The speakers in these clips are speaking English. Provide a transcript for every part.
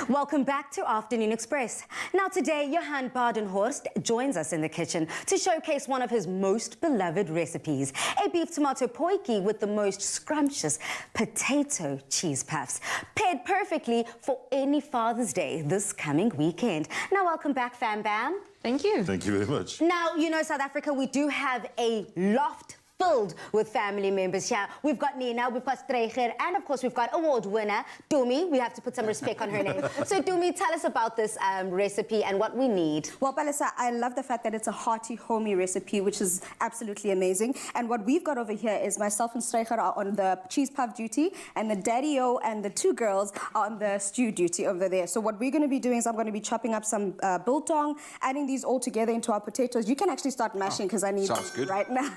Welcome back to Afternoon Express. Now today, Johan Badenhorst joins us in the kitchen to showcase one of his most beloved recipes, a beef tomato potjie with the most scrumptious potato cheese puffs, paired perfectly for any Father's Day this coming weekend. Now welcome back, Fam Bam. Thank you. Thank you very much. Now, you know, South Africa, we do have a loft filled with family members here. We've got Nina, we've got Streicher, and of course we've got award winner, Dumi. We have to put some respect on her name. So Dumi, tell us about this recipe and what we need. Well, Palesa, I love the fact that it's a hearty, homey recipe, which is absolutely amazing. And what we've got over here is myself and Streicher are on the cheese puff duty, and the daddy-o and the two girls are on the stew duty over there. So what we're going to be doing is I'm going to be chopping up some biltong, adding these all together into our potatoes. You can actually start mashing because I need sounds good. right now.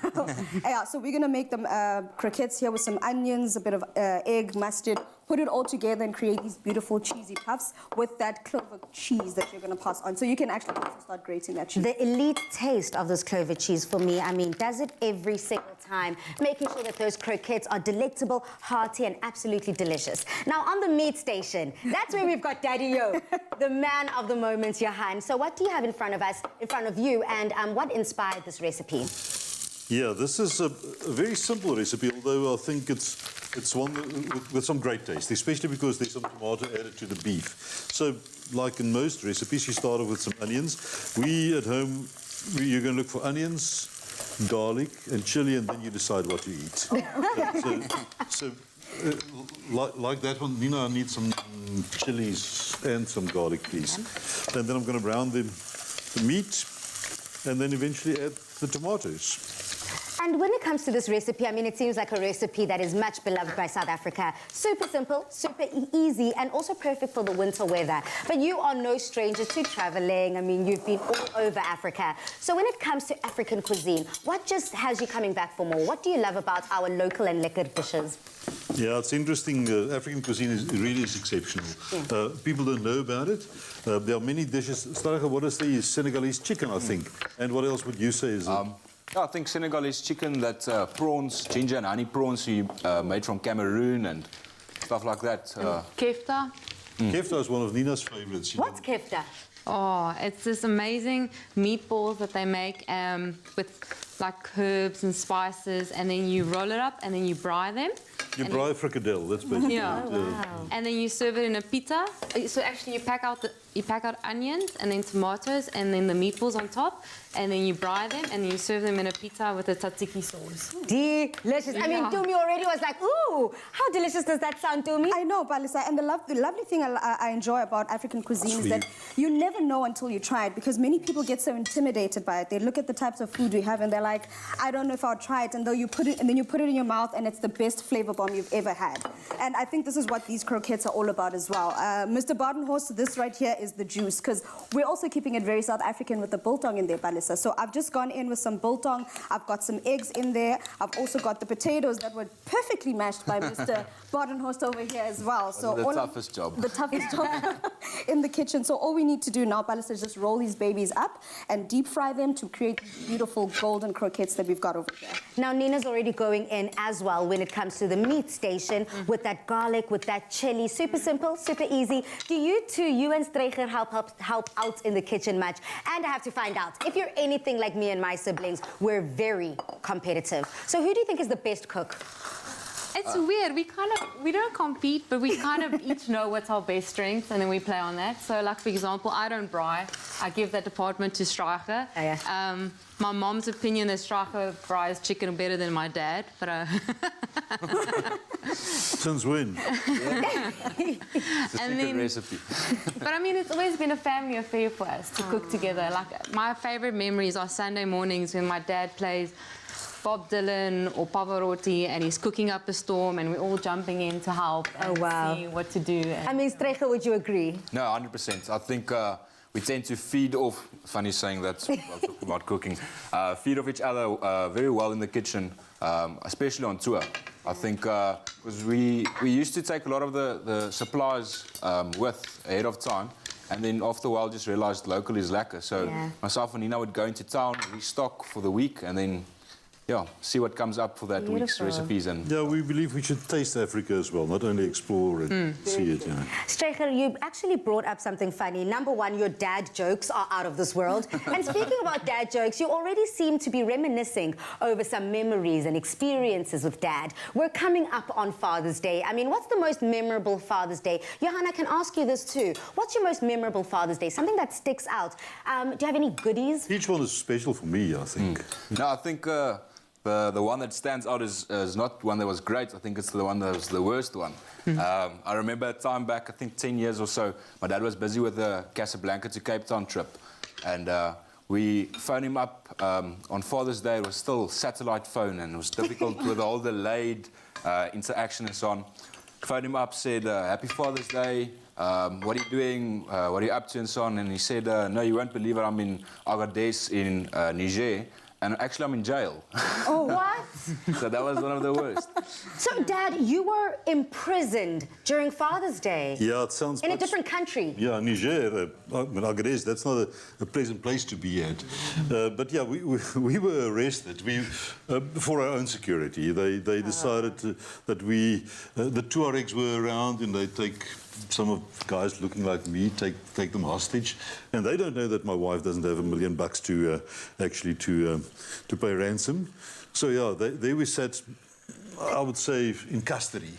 Yeah, so we're going to make them croquettes here with some onions, a bit of egg, mustard, put it all together and create these beautiful cheesy puffs with that clover cheese that you're going to pass on. So you can actually also start grating that cheese. The elite taste of this clover cheese for me, I mean, does it every single time, making sure that those croquettes are delectable, hearty, and absolutely delicious. Now, on the meat station, that's where we've got Daddy-o, the man of the moment, Johan. So what do you have in front of us, in front of you, and what inspired this recipe? Yeah, this is a very simple recipe, although I think it's one with some great taste, especially because there's some tomato added to the beef. So, like in most recipes, you start off with some onions. We at home, you're going to look for onions, garlic, and chili, and then you decide what you eat. Like that one, Nina, I need some chilies and some garlic, please. And then I'm going to brown the meat, and then eventually add the tomatoes. And when it comes to this recipe, I mean, it seems like a recipe that is much beloved by South Africa. Super simple, super easy, and also perfect for the winter weather. But you are no stranger to traveling. I mean, you've been all over Africa. So when it comes to African cuisine, what just has you coming back for more? What do you love about our local and lekker dishes? Yeah, it's interesting. African cuisine really is exceptional. Yeah. People don't know about it. There are many dishes. Streicher, what is the Senegalese chicken, I think? And what else would you say is it? I think Senegalese chicken, that's prawns, ginger and honey prawns made from Cameroon and stuff like that. Kefta. Kefta is one of Nina's favorites. What's kefta? Oh, it's this amazing meatballs that they make with like herbs and spices, and then you roll it up and then you braai them. You braai frikadelle, that's basically yeah. it. Wow. And then you serve it in a pita. So actually you pack out onions and then tomatoes and then the meatballs on top, and then you braai them and then you serve them in a pita with a tzatziki sauce. Delicious. I mean, Dumi already was like, ooh, how delicious does that sound, Dumi? I know, Palesa, and the lovely thing I enjoy about African cuisine is that you never know until you try it, because many people get so intimidated by it. They look at the types of food we have and they're like, I don't know if I'll try it, and then you put it in your mouth and it's the best flavor bomb you've ever had. And I think this is what these croquettes are all about as well. Mr. Badenhorst, this right here is the juice, because we're also keeping it very South African with the biltong in there, Palesa. So I've just gone in with some biltong. I've got some eggs in there. I've also got the potatoes that were perfectly mashed by Mr. Badenhorst over here as well. So the toughest job. The toughest job in the kitchen. So all we need to do now, Palesa, is just roll these babies up and deep fry them to create beautiful golden croquettes that we've got over here. Now, Nina's already going in as well when it comes to the meat station with that garlic, with that chili. Super simple, super easy. Do you two, you and Streicher, help out in the kitchen much? And I have to find out, if you're anything like me and my siblings, we're very competitive. So who do you think is the best cook? It's weird. We don't compete, but we kind of each know what's our best strengths, and then we play on that. So, like for example, I don't braai. I give that department to Streicher. Oh, yeah. My mom's opinion is Streicher braais chicken better than my dad, but Since when? It's a secret recipe. But I mean, it's always been a family affair for us to cook together. Like my favorite memories are Sunday mornings when my dad plays Bob Dylan or Pavarotti and he's cooking up a storm and we're all jumping in to help and see what to do. I mean, Streicher, would you agree? No, 100%. I think we tend to feed off, funny saying that about cooking, feed off each other very well in the kitchen, especially on tour. I think because we used to take a lot of the supplies with ahead of time, and then after a while just realized local is lacquer. So myself and Nina would go into town, restock for the week, and then yeah, see what comes up for that week's Beautiful. recipes. And Yeah, we believe we should taste Africa as well, not only explore and see it. You know. Strecher, you actually brought up something funny. Number one, your dad jokes are out of this world. And speaking about dad jokes, you already seem to be reminiscing over some memories and experiences with dad. We're coming up on Father's Day. I mean, what's the most memorable Father's Day? Johan, I can ask you this too. What's your most memorable Father's Day? Something that sticks out. Do you have any goodies? Each one is special for me, I think. no, I think the one that stands out is not one that was great. I think it's the one that was the worst one. I remember a time back, I think 10 years or so, my dad was busy with the Casablanca to Cape Town trip. And we phoned him up on Father's Day. It was still satellite phone, and it was difficult with all the delayed interaction and so on. Phoned him up, said, Happy Father's Day. What are you doing? What are you up to? And so on. And he said, no, you won't believe it. I'm in Agadez in Niger. And actually, I'm in jail. Oh, what? So that was one of the worst. So, Dad, you were imprisoned during Father's Day. Yeah, it sounds In a much- different country. Yeah, Niger, Agadez, that's not a pleasant place to be at. But yeah, we were arrested for our own security. They decided that the Tuaregs were around and they take some of guys looking like me, take them hostage. And they don't know that my wife doesn't have $1 million to actually to pay ransom. So yeah, there we sat, I would say, in custody.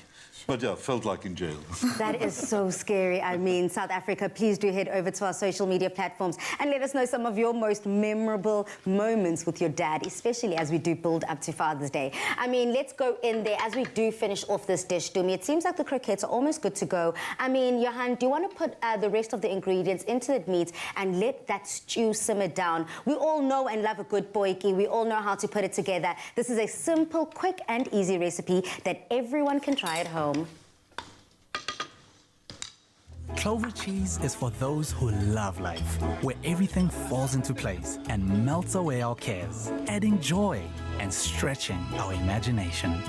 But yeah, felt like in jail. That is so scary. I mean, South Africa, please do head over to our social media platforms and let us know some of your most memorable moments with your dad, especially as we do build up to Father's Day. I mean, let's go in there as we do finish off this dish, Dumi. It seems like the croquettes are almost good to go. I mean, Johan, do you want to put the rest of the ingredients into the meat and let that stew simmer down? We all know and love a good boiki. We all know how to put it together. This is a simple, quick and easy recipe that everyone can try at home. Clover cheese is for those who love life, where everything falls into place and melts away our cares, adding joy and stretching our imagination.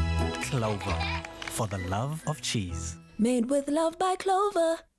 Clover, for the love of cheese. Made with love by Clover.